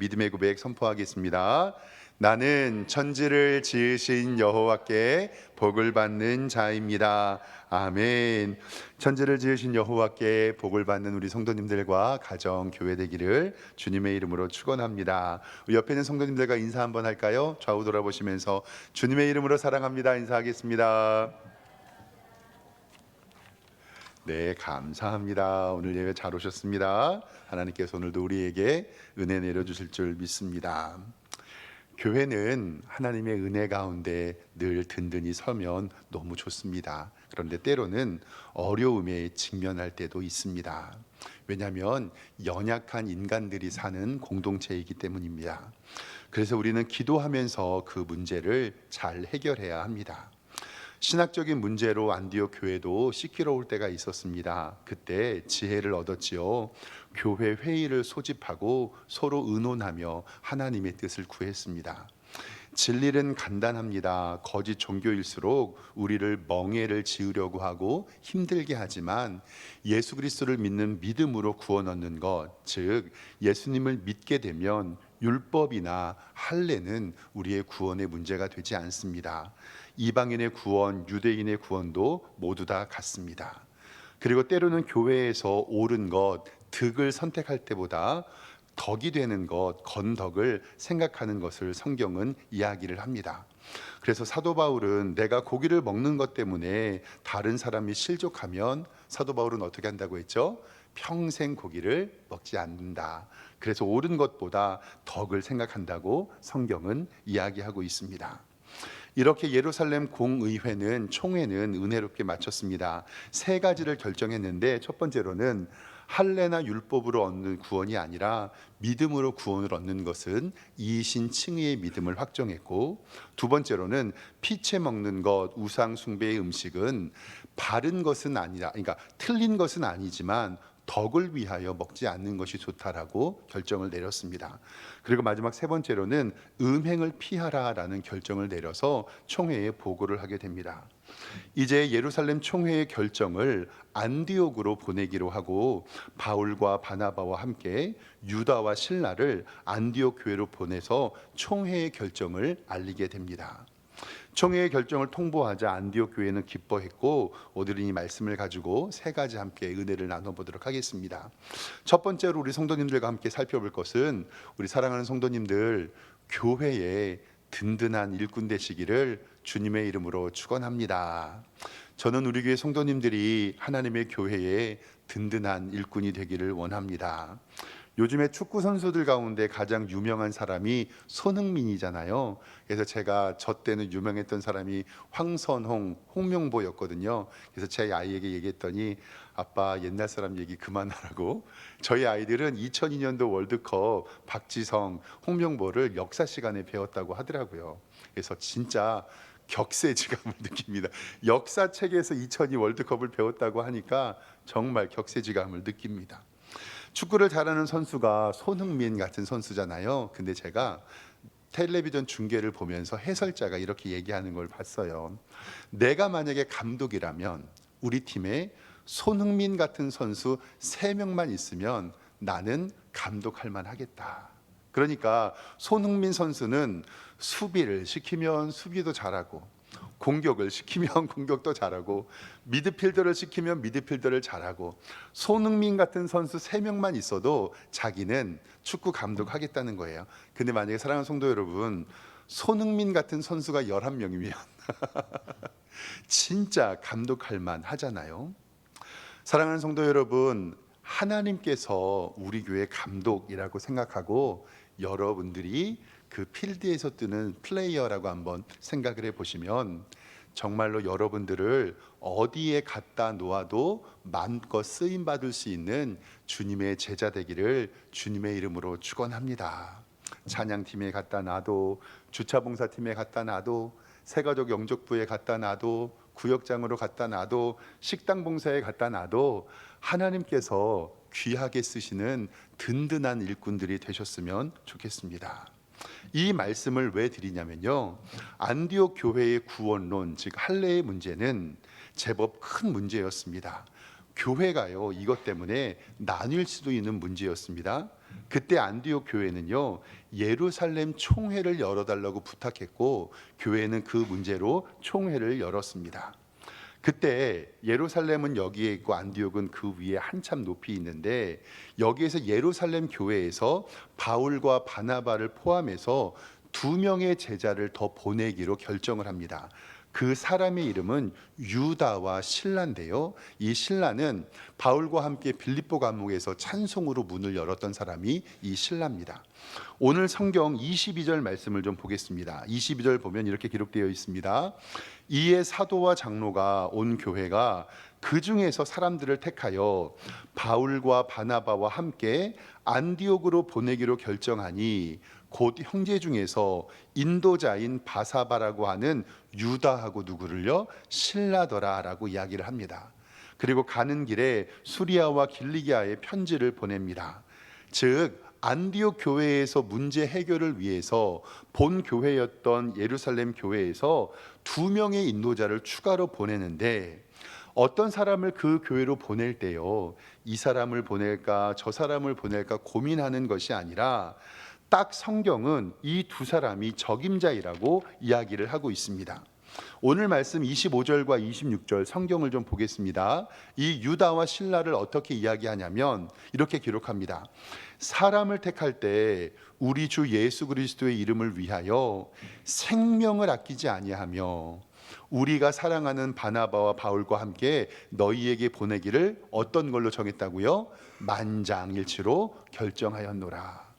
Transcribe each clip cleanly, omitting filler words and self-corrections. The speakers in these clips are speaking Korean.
믿음의 고백 선포하겠습니다. 나는 천지를 지으신 여호와께 복을 받는 자입니다. 아멘. 천지를 지으신 여호와께 복을 받는 우리 성도님들과 가정 교회 되기를 주님의 이름으로 축원합니다. 우리 옆에 있는 성도님들과 인사 한번 할까요? 좌우 돌아보시면서 주님의 이름으로 사랑합니다 인사하겠습니다. 네, 감사합니다. 오늘 예배 잘 오셨습니다. 하나님께서 오늘도 우리에게 은혜 내려주실 줄 믿습니다. 교회는 하나님의 은혜 가운데 늘 든든히 서면 너무 좋습니다. 그런데 때로는 어려움에 직면할 때도 있습니다. 왜냐하면 연약한 인간들이 사는 공동체이기 때문입니다. 그래서 우리는 기도하면서 그 문제를 잘 해결해야 합니다. 신학적인 문제로 안디옥 교회도 시끄러울 때가 있었습니다. 그때 지혜를 얻었지요. 교회 회의를 소집하고 서로 의논하며 하나님의 뜻을 구했습니다. 진리는 간단합니다. 거짓 종교일수록 우리를 멍에를 지으려고 하고 힘들게 하지만 예수 그리스도를 믿는 믿음으로 구원 얻는 것, 즉 예수님을 믿게 되면 율법이나 할례는 우리의 구원의 문제가 되지 않습니다. 이방인의 구원, 유대인의 구원도 모두 다 같습니다. 그리고 때로는 교회에서 옳은 것, 득을 선택할 때보다 덕이 되는 것, 건덕을 생각하는 것을 성경은 이야기를 합니다. 그래서 사도 바울은 내가 고기를 먹는 것 때문에 다른 사람이 실족하면 사도 바울은 어떻게 한다고 했죠? 평생 고기를 먹지 않는다. 그래서 옳은 것보다 덕을 생각한다고 성경은 이야기하고 있습니다. 이렇게 예루살렘 공의회는 총회는 은혜롭게 마쳤습니다. 세 가지를 결정했는데 첫 번째로는 할례나 율법으로 얻는 구원이 아니라 믿음으로 구원을 얻는 것은 이신 칭의의 믿음을 확정했고, 두 번째로는 피채 먹는 것, 우상 숭배의 음식은 바른 것은 아니라, 그러니까 틀린 것은 아니지만 덕을 위하여 먹지 않는 것이 좋다라고 결정을 내렸습니다. 그리고 마지막 세 번째로는 음행을 피하라라는 결정을 내려서 총회에 보고를 하게 됩니다. 이제 예루살렘 총회의 결정을 안디옥으로 보내기로 하고 바울과 바나바와 함께 유다와 실라를 안디옥 교회로 보내서 총회의 결정을 알리게 됩니다. 총회의 결정을 통보하자 안디옥 교회는 기뻐했고 오늘은 이 말씀을 가지고 세 가지 함께 은혜를 나눠보도록 하겠습니다. 첫 번째로 우리 성도님들과 함께 살펴볼 것은 우리 사랑하는 성도님들 교회에 든든한 일꾼 되시기를 주님의 이름으로 축원합니다. 저는 우리 교회 성도님들이 하나님의 교회에 든든한 일꾼이 되기를 원합니다. 요즘에 축구 선수들 가운데 가장 유명한 사람이 손흥민이잖아요. 그래서 제가 저 때는 유명했던 사람이 황선홍, 홍명보였거든요. 그래서 제 아이에게 얘기했더니 아빠 옛날 사람 얘기 그만하라고. 저희 아이들은 2002년도 월드컵 박지성, 홍명보를 역사 시간에 배웠다고 하더라고요. 그래서 진짜 격세지감을 느낍니다. 역사책에서 2002 월드컵을 배웠다고 하니까 정말 격세지감을 느낍니다. 축구를 잘하는 선수가 손흥민 같은 선수잖아요. 근데 제가 텔레비전 중계를 보면서 해설자가 이렇게 얘기하는 걸 봤어요. 내가 만약에 감독이라면 우리 팀에 손흥민 같은 선수 3명만 있으면 나는 감독할 만하겠다. 그러니까 손흥민 선수는 수비를 시키면 수비도 잘하고 공격을 시키면 공격도 잘하고 미드필더를 시키면 미드필더를 잘하고 손흥민 같은 선수 3명만 있어도 자기는 축구 감독하겠다는 거예요. 근데 만약에 사랑하는 성도 여러분, 손흥민 같은 선수가 11명이면 진짜 감독할 만 하잖아요. 사랑하는 성도 여러분, 하나님께서 우리 교회 감독이라고 생각하고 여러분들이 그 필드에서 뜨는 플레이어라고 한번 생각을 해보시면 정말로 여러분들을 어디에 갖다 놓아도 마음껏 쓰임받을 수 있는 주님의 제자 되기를 주님의 이름으로 축원합니다. 찬양팀에 갖다 놔도, 주차봉사팀에 갖다 놔도, 새가족 영족부에 갖다 놔도, 구역장으로 갖다 놔도, 식당 봉사에 갖다 놔도 하나님께서 귀하게 쓰시는 든든한 일꾼들이 되셨으면 좋겠습니다. 이 말씀을 왜 드리냐면요, 안디옥 교회의 구원론, 즉 할례의 문제는 제법 큰 문제였습니다. 교회가요 이것 때문에 나뉠 수도 있는 문제였습니다. 그때 안디옥 교회는요, 예루살렘 총회를 열어달라고 부탁했고 교회는 그 문제로 총회를 열었습니다. 그때 예루살렘은 여기에 있고 안디옥은 그 위에 한참 높이 있는데, 여기에서 예루살렘 교회에서 바울과 바나바를 포함해서 2명의 제자를 더 보내기로 결정을 합니다. 그 사람의 이름은 유다와 실라인데요, 이 실라는 바울과 함께 빌립보 감옥에서 찬송으로 문을 열었던 사람이 이 실라입니다. 오늘 성경 22절 말씀을 좀 보겠습니다. 22절 보면 이렇게 기록되어 있습니다. 이에 사도와 장로가 온 교회가 그 중에서 사람들을 택하여 바울과 바나바와 함께 안디옥으로 보내기로 결정하니, 곧 형제 중에서 인도자인 바사바라고 하는 유다하고 누구를요? 실라더라라고 이야기를 합니다. 그리고 가는 길에 수리아와 길리기아에 편지를 보냅니다. 즉 안디옥 교회에서 문제 해결을 위해서 본 교회였던 예루살렘 교회에서 2명의 인도자를 추가로 보내는데, 어떤 사람을 그 교회로 보낼 때요, 이 사람을 보낼까 저 사람을 보낼까 고민하는 것이 아니라 딱 성경은 이 2사람이 적임자이라고 이야기를 하고 있습니다. 오늘 말씀 25절과 26절 성경을 좀 보겠습니다. 이 유다와 실라를 어떻게 이야기하냐면 이렇게 기록합니다. 사람을 택할 때 우리 주 예수 그리스도의 이름을 위하여 생명을 아끼지 아니하며 우리가 사랑하는 바나바와 바울과 함께 너희에게 보내기를 어떤 걸로 정했다고요? 만장일치로 결정하였노라.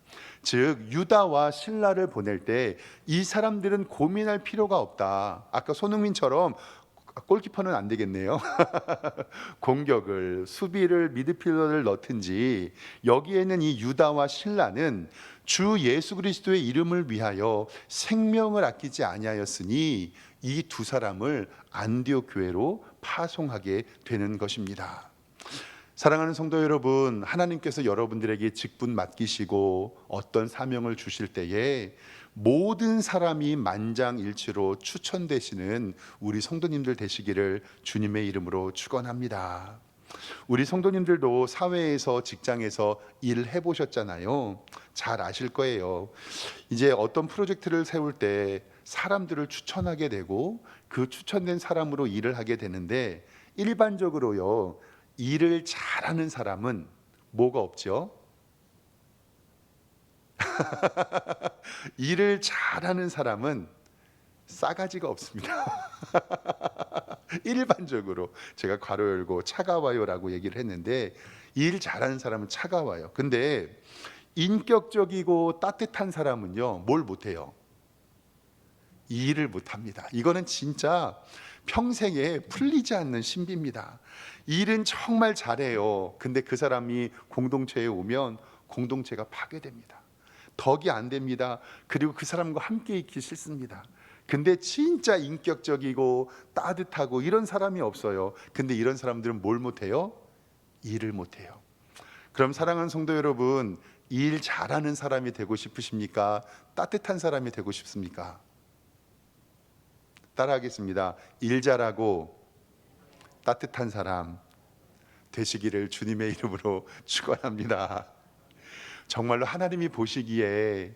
즉 유다와 실라를 보낼 때 이 사람들은 고민할 필요가 없다. 아까 손흥민처럼 골키퍼는 안 되겠네요. 공격을, 수비를, 미드필더를 넣든지, 여기에는 이 유다와 실라는 주 예수 그리스도의 이름을 위하여 생명을 아끼지 아니하였으니 이 2사람을 안디옥 교회로 파송하게 되는 것입니다. 사랑하는 성도 여러분, 하나님께서 여러분들에게 직분 맡기시고 어떤 사명을 주실 때에 모든 사람이 만장일치로 추천되시는 우리 성도님들 되시기를 주님의 이름으로 축원합니다. 우리 성도님들도 사회에서, 직장에서 일해 보셨잖아요. 잘 아실 거예요. 이제 어떤 프로젝트를 세울 때 사람들을 추천하게 되고 그 추천된 사람으로 일을 하게 되는데, 일반적으로요, 일을 잘하는 사람은 뭐가 없죠? 일을 잘하는 사람은 싸가지가 없습니다. 일반적으로 제가 괄호 열고 차가워요라고 얘기를 했는데, 일 잘하는 사람은 차가워요. 근데 인격적이고 따뜻한 사람은요, 뭘 못해요? 일을 못합니다. 이거는 진짜 평생에 풀리지 않는 신비입니다. 일은 정말 잘해요. 근데 그 사람이 공동체에 오면 공동체가 파괴됩니다. 덕이 안 됩니다. 그리고 그 사람과 함께 있기 싫습니다. 근데 진짜 인격적이고 따뜻하고 이런 사람이 없어요. 근데 이런 사람들은 뭘 못해요? 일을 못해요. 그럼 사랑하는 성도 여러분, 일 잘하는 사람이 되고 싶으십니까? 따뜻한 사람이 되고 싶습니까? 따라하겠습니다. 일 잘하고 따뜻한 사람 되시기를 주님의 이름으로 축원합니다. 정말로 하나님이 보시기에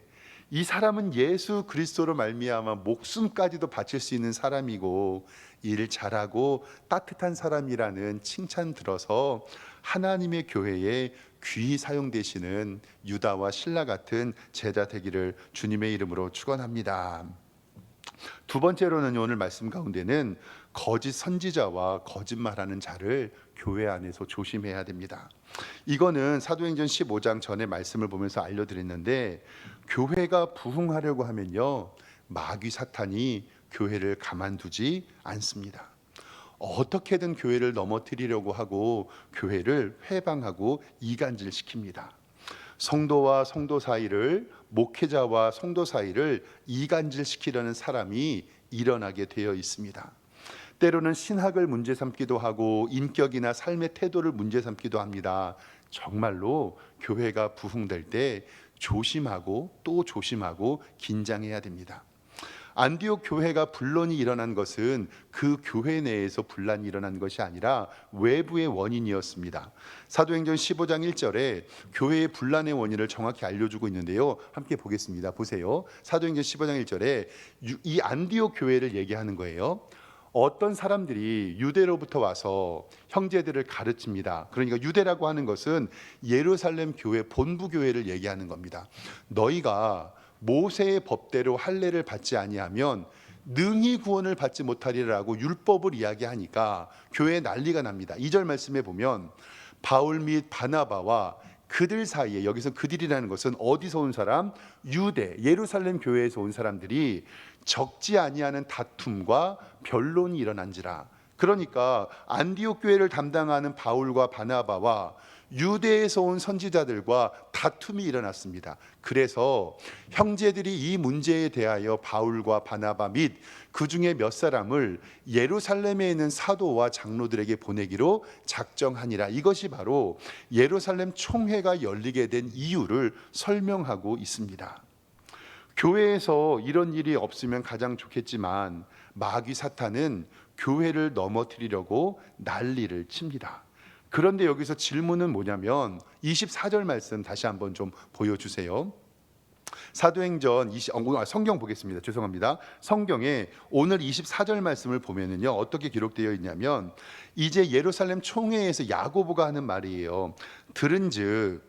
이 사람은 예수 그리스도로 말미암아 목숨까지도 바칠 수 있는 사람이고 일 잘하고 따뜻한 사람이라는 칭찬 들어서 하나님의 교회에 귀히 사용되시는 유다와 실라 같은 제자 되기를 주님의 이름으로 축원합니다. 두 번째로는 오늘 말씀 가운데는 거짓 선지자와 거짓말하는 자를 교회 안에서 조심해야 됩니다. 이거는 사도행전 15장 전에 말씀을 보면서 알려드렸는데, 교회가 부흥하려고 하면요, 마귀 사탄이 교회를 가만두지 않습니다. 어떻게든 교회를 넘어뜨리려고 하고 교회를 회방하고 이간질시킵니다. 성도와 성도 사이를, 목회자와 성도 사이를 이간질시키려는 사람이 일어나게 되어 있습니다. 때로는 신학을 문제 삼기도 하고 인격이나 삶의 태도를 문제 삼기도 합니다. 정말로 교회가 부흥될 때 조심하고 또 조심하고 긴장해야 됩니다. 안디옥 교회가 분란이 일어난 것은 그 교회 내에서 분란이 일어난 것이 아니라 외부의 원인이었습니다. 사도행전 15장 1절에 교회의 분란의 원인을 정확히 알려주고 있는데요. 함께 보겠습니다. 보세요. 사도행전 15장 1절에 이 안디옥 교회를 얘기하는 거예요. 어떤 사람들이 유대로부터 와서 형제들을 가르칩니다. 그러니까 유대라고 하는 것은 예루살렘 교회 본부 교회를 얘기하는 겁니다. 너희가 모세의 법대로 할례를 받지 아니하면 능히 구원을 받지 못하리라고 율법을 이야기하니까 교회에 난리가 납니다. 2절 말씀에 보면 바울 및 바나바와 그들 사이에, 여기서 그들이라는 것은 어디서 온 사람? 유대, 예루살렘 교회에서 온 사람들이 적지 아니하는 다툼과 변론이 일어난지라. 그러니까 안디옥 교회를 담당하는 바울과 바나바와 유대에서 온 선지자들과 다툼이 일어났습니다. 그래서 형제들이 이 문제에 대하여 바울과 바나바 및 그 중에 몇 사람을 예루살렘에 있는 사도와 장로들에게 보내기로 작정하니라. 이것이 바로 예루살렘 총회가 열리게 된 이유를 설명하고 있습니다. 교회에서 이런 일이 없으면 가장 좋겠지만 마귀 사탄은 교회를 넘어뜨리려고 난리를 칩니다. 그런데 여기서 질문은 뭐냐면 24절 말씀 다시 한번 좀 보여주세요. 사도행전 성경 보겠습니다. 죄송합니다. 성경에 오늘 24절 말씀을 보면은요, 어떻게 기록되어 있냐면 이제 예루살렘 총회에서 야고보가 하는 말이에요. 들은즉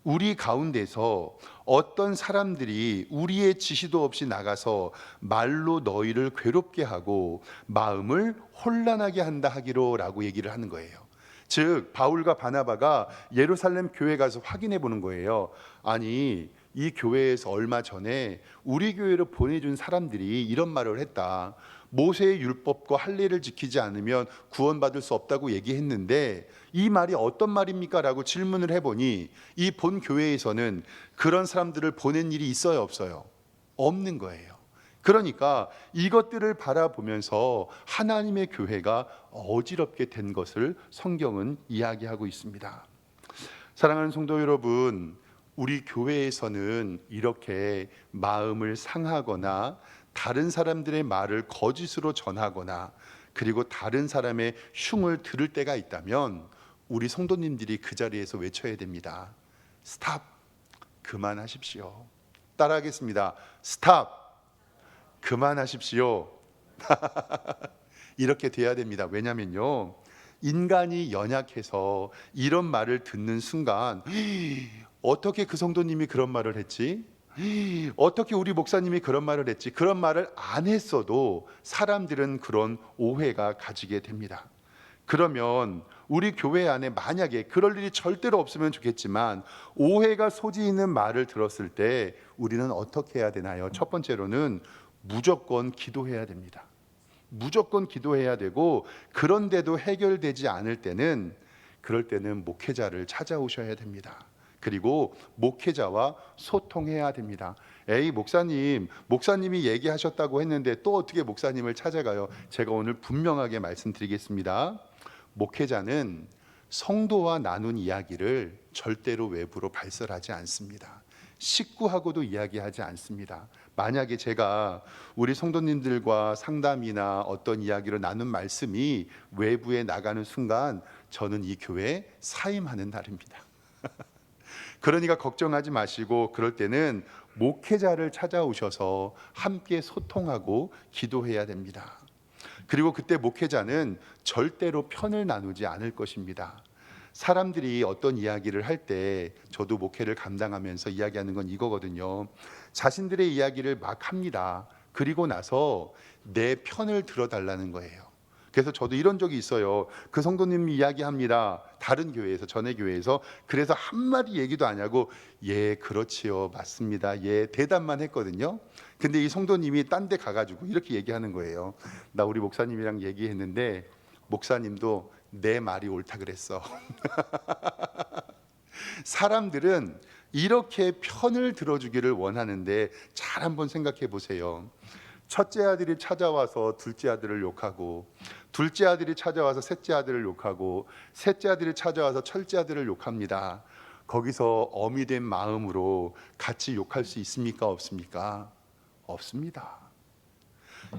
우리 가운데서 어떤 사람들이 우리의 지시도 없이 나가서 말로 너희를 괴롭게 하고 마음을 혼란하게 한다 하기로라고 얘기를 하는 거예요. 즉 바울과 바나바가 예루살렘 교회 가서 확인해 보는 거예요. 아니, 이 교회에서 얼마 전에 우리 교회로 보내준 사람들이 이런 말을 했다. 모세의 율법과 할례를 지키지 않으면 구원받을 수 없다고 얘기했는데 이 말이 어떤 말입니까? 라고 질문을 해보니 이 본 교회에서는 그런 사람들을 보낸 일이 있어요, 없어요? 없는 거예요. 그러니까 이것들을 바라보면서 하나님의 교회가 어지럽게 된 것을 성경은 이야기하고 있습니다. 사랑하는 성도 여러분, 우리 교회에서는 이렇게 마음을 상하거나 다른 사람들의 말을 거짓으로 전하거나 그리고 다른 사람의 흉을 들을 때가 있다면 우리 성도님들이 그 자리에서 외쳐야 됩니다. 스탑! 그만하십시오. 따라하겠습니다. 스탑! 그만하십시오. 이렇게 돼야 됩니다. 왜냐면요, 인간이 연약해서 이런 말을 듣는 순간 어떻게 그 성도님이 그런 말을 했지? 어떻게 우리 목사님이 그런 말을 했지? 그런 말을 안 했어도 사람들은 그런 오해가 가지게 됩니다. 그러면 우리 교회 안에 만약에 그럴 일이 절대로 없으면 좋겠지만 오해가 소지 있는 말을 들었을 때 우리는 어떻게 해야 되나요? 첫 번째로는 무조건 기도해야 됩니다. 무조건 기도해야 되고, 그런데도 해결되지 않을 때는 그럴 때는 목회자를 찾아오셔야 됩니다. 그리고 목회자와 소통해야 됩니다. 에이 목사님이 얘기하셨다고 했는데 또 어떻게 목사님을 찾아가요? 제가 오늘 분명하게 말씀드리겠습니다. 목회자는 성도와 나눈 이야기를 절대로 외부로 발설하지 않습니다. 식구하고도 이야기하지 않습니다. 만약에 제가 우리 성도님들과 상담이나 어떤 이야기를 나눈 말씀이 외부에 나가는 순간 저는 이 교회에 사임하는 날입니다. 그러니까 걱정하지 마시고 그럴 때는 목회자를 찾아오셔서 함께 소통하고 기도해야 됩니다. 그리고 그때 목회자는 절대로 편을 나누지 않을 것입니다. 사람들이 어떤 이야기를 할 때 저도 목회를 감당하면서 이야기하는 건 이거거든요. 자신들의 이야기를 막 합니다. 그리고 나서 내 편을 들어달라는 거예요. 그래서 저도 이런 적이 있어요. 그 성도님이 이야기합니다. 다른 교회에서, 전에 교회에서. 그래서 한마디 얘기도 안 하고 예 그렇지요, 맞습니다, 예 대답만 했거든요. 근데 이 성도님이 딴 데 가가지고 이렇게 얘기하는 거예요. 나 우리 목사님이랑 얘기했는데 목사님도 내 말이 옳다 그랬어. 사람들은 이렇게 편을 들어주기를 원하는데 잘 한번 생각해 보세요. 첫째 아들이 찾아와서 둘째 아들을 욕하고, 둘째 아들이 찾아와서 셋째 아들을 욕하고, 셋째 아들이 찾아와서 첫째 아들을 욕합니다. 거기서 어미 된 마음으로 같이 욕할 수 있습니까? 없습니까? 없습니다.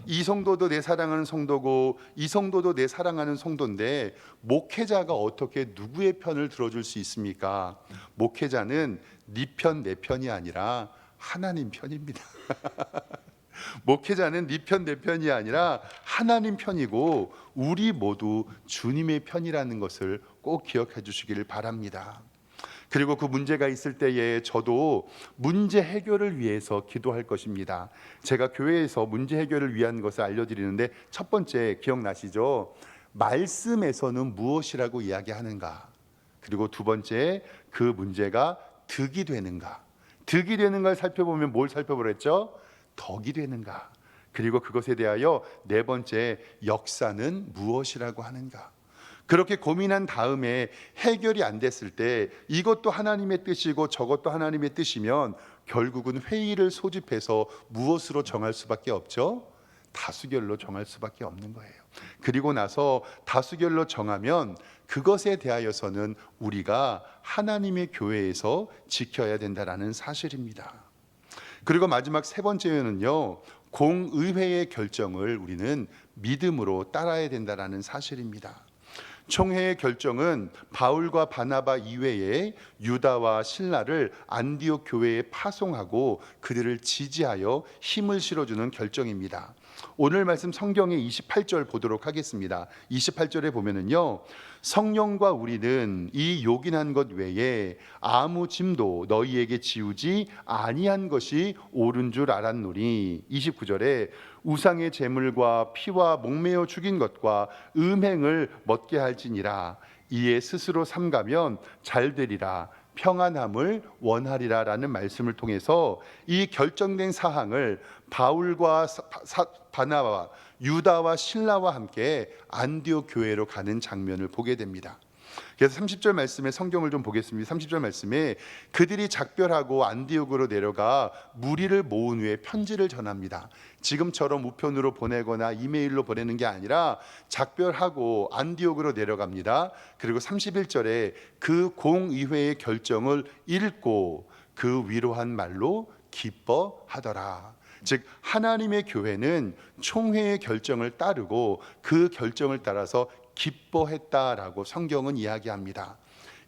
이 성도도 내 사랑하는 성도고 이 성도도 내 사랑하는 성도인데 목회자가 어떻게 누구의 편을 들어줄 수 있습니까? 목회자는 네 편, 내 편이 아니라 하나님 편입니다. 목회자는 네 편, 내 편이 아니라 하나님 편이고 우리 모두 주님의 편이라는 것을 꼭 기억해 주시기를 바랍니다. 그리고 그 문제가 있을 때에 저도 문제 해결을 위해서 기도할 것입니다. 제가 교회에서 문제 해결을 위한 것을 알려드리는데 첫 번째 기억나시죠? 말씀에서는 무엇이라고 이야기하는가? 그리고 두 번째, 그 문제가 득이 되는가? 득이 되는가를 살펴보면 뭘 살펴보랬죠? 덕이 되는가? 그리고 그것에 대하여 네 번째, 역사는 무엇이라고 하는가? 그렇게 고민한 다음에 해결이 안 됐을 때 이것도 하나님의 뜻이고 저것도 하나님의 뜻이면 결국은 회의를 소집해서 무엇으로 정할 수밖에 없죠? 다수결로 정할 수밖에 없는 거예요. 그리고 나서 다수결로 정하면 그것에 대하여서는 우리가 하나님의 교회에서 지켜야 된다라는 사실입니다. 그리고 마지막 세 번째는요, 공의회의 결정을 우리는 믿음으로 따라야 된다라는 사실입니다. 총회의 결정은 바울과 바나바 이외에 유다와 실라를 안디옥 교회에 파송하고 그들을 지지하여 힘을 실어주는 결정입니다. 오늘 말씀 성경의 28절 보도록 하겠습니다. 28절에 보면은요, 성령과 우리는 이 요긴한 것 외에 아무 짐도 너희에게 지우지 아니한 것이 옳은 줄 알았노니. 29절에 우상의 제물과 피와 목매어 죽인 것과 음행을 먹게 할지니라. 이에 스스로 삼가면 잘 되리라. 평안함을 원하리라 라는 말씀을 통해서 이 결정된 사항을 바울과 바나바와 유다와 실라와 함께 안디옥 교회로 가는 장면을 보게 됩니다. 그래서 30절 말씀에 성경을 좀 보겠습니다. 30절 말씀에 그들이 작별하고 안디옥으로 내려가 무리를 모은 후에 편지를 전합니다. 지금처럼 우편으로 보내거나 이메일로 보내는 게 아니라 작별하고 안디옥으로 내려갑니다. 그리고 31절에 그 공의회의 결정을 읽고 그 위로한 말로 기뻐하더라. 즉 하나님의 교회는 총회의 결정을 따르고 그 결정을 따라서 기뻐했다라고 성경은 이야기합니다.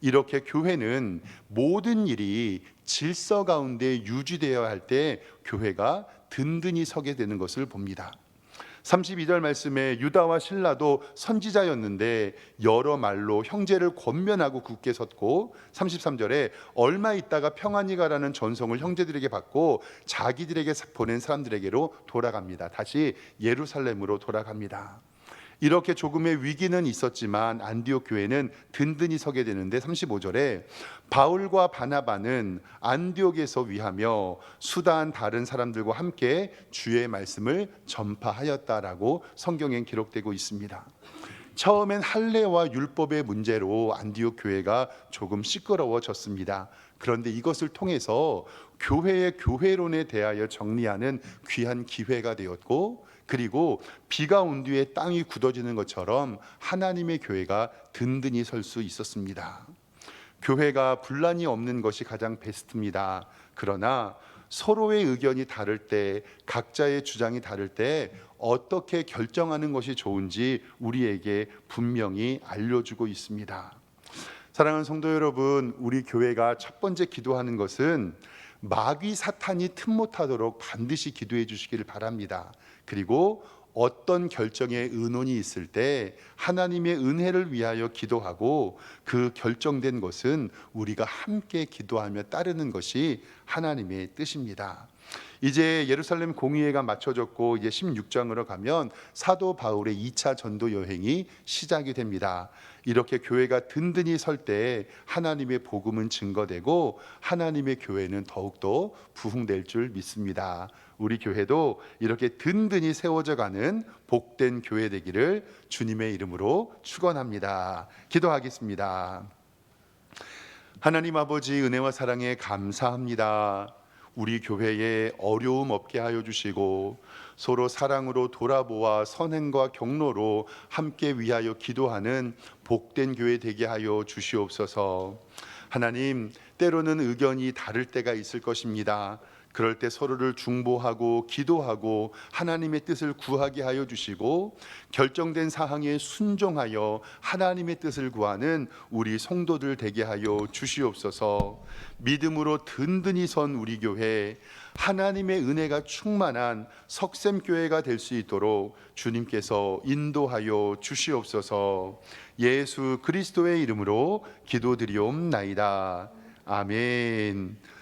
이렇게 교회는 모든 일이 질서 가운데 유지되어야 할 때 교회가 든든히 서게 되는 것을 봅니다. 32절 말씀에 유다와 실라도 선지자였는데 여러 말로 형제를 권면하고 굳게 섰고, 33절에 얼마 있다가 평안히 가라는 전송을 형제들에게 받고 자기들에게 보낸 사람들에게로 돌아갑니다. 다시 예루살렘으로 돌아갑니다. 이렇게 조금의 위기는 있었지만 안디옥 교회는 든든히 서게 되는데 35절에 바울과 바나바는 안디옥에서 위하며 수다한 다른 사람들과 함께 주의 말씀을 전파하였다라고 성경엔 기록되고 있습니다. 처음엔 할례와 율법의 문제로 안디옥 교회가 조금 시끄러워졌습니다. 그런데 이것을 통해서 교회의 교회론에 대하여 정리하는 귀한 기회가 되었고, 그리고 비가 온 뒤에 땅이 굳어지는 것처럼 하나님의 교회가 든든히 설 수 있었습니다. 교회가 분란이 없는 것이 가장 베스트입니다. 그러나 서로의 의견이 다를 때, 각자의 주장이 다를 때 어떻게 결정하는 것이 좋은지 우리에게 분명히 알려주고 있습니다. 사랑하는 성도 여러분, 우리 교회가 첫 번째 기도하는 것은 마귀 사탄이 틈 못하도록 반드시 기도해 주시기를 바랍니다. 그리고 어떤 결정에 의논이 있을 때 하나님의 은혜를 위하여 기도하고 그 결정된 것은 우리가 함께 기도하며 따르는 것이 하나님의 뜻입니다. 이제 예루살렘 공의회가 마쳐졌고 이제 16장으로 가면 사도 바울의 2차 전도 여행이 시작이 됩니다. 이렇게 교회가 든든히 설 때 하나님의 복음은 증거되고 하나님의 교회는 더욱더 부흥될 줄 믿습니다. 우리 교회도 이렇게 든든히 세워져 가는 복된 교회 되기를 주님의 이름으로 축원합니다. 기도하겠습니다. 하나님 아버지, 은혜와 사랑에 감사합니다. 우리 교회에 어려움 없게 하여 주시고 서로 사랑으로 돌아보아 선행과 경로로 함께 위하여 기도하는 복된 교회 되게 하여 주시옵소서. 하나님, 때로는 의견이 다를 때가 있을 것입니다. 그럴 때 서로를 중보하고 기도하고 하나님의 뜻을 구하게 하여 주시고 결정된 사항에 순종하여 하나님의 뜻을 구하는 우리 성도들 되게 하여 주시옵소서. 믿음으로 든든히 선 우리 교회, 하나님의 은혜가 충만한 석샘교회가 될 수 있도록 주님께서 인도하여 주시옵소서. 예수 그리스도의 이름으로 기도드리옵나이다. 아멘.